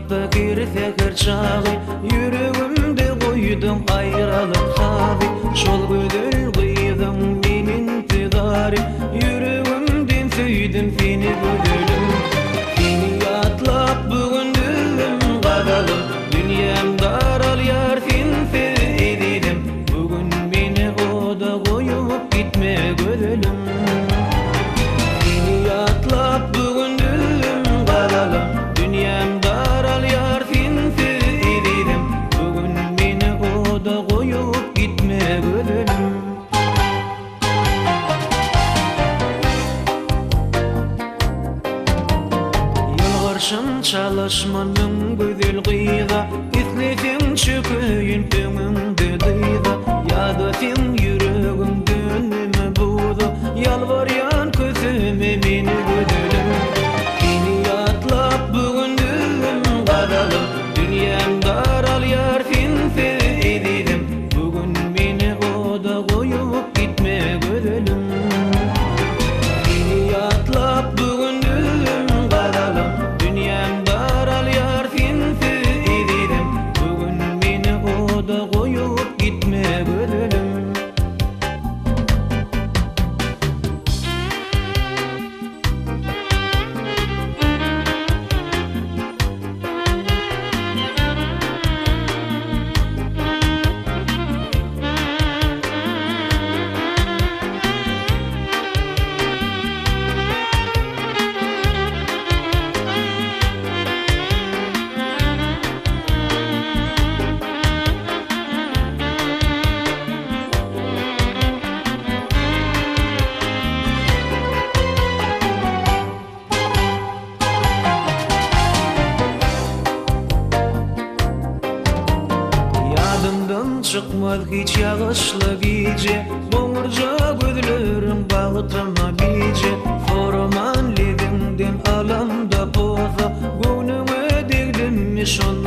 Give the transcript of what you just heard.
fakir teker çağı yüreğimde koydum ayrılık tabi şol gödül kıydım men intizari yüreğimden söydim seni gödülüm seni atlap bugündüm kadalım dünyam daral yar sensiz edidim bugün beni oda koyup gitme gödülüm seni atlap bugündüm kadalım dünyam daral yar sensiz edidim bugün beni oda koyup gitme gödülüm Yalvarşım çalışmanın güzel kıyda İsnesin çöküyün önümde dıyda Ya da sen yüreğim dönümü buğda Yalvaryan közüme beni gödülüm Seni atlap bugündüm kadalım Dünyam daral yar sensiz edidim bugün beni oda koyup gitme gödülüm Seni atlap bugündüm kadalım dünyam daral yar sensiz edidim bugün beni oda koyup gitme gödülüm Yadımdan çıkmaz hiç yağışlı gece Boğurca gözlerim bağıtıma bice Sorman lidimden alamda poza Gönlüme degdim mi şol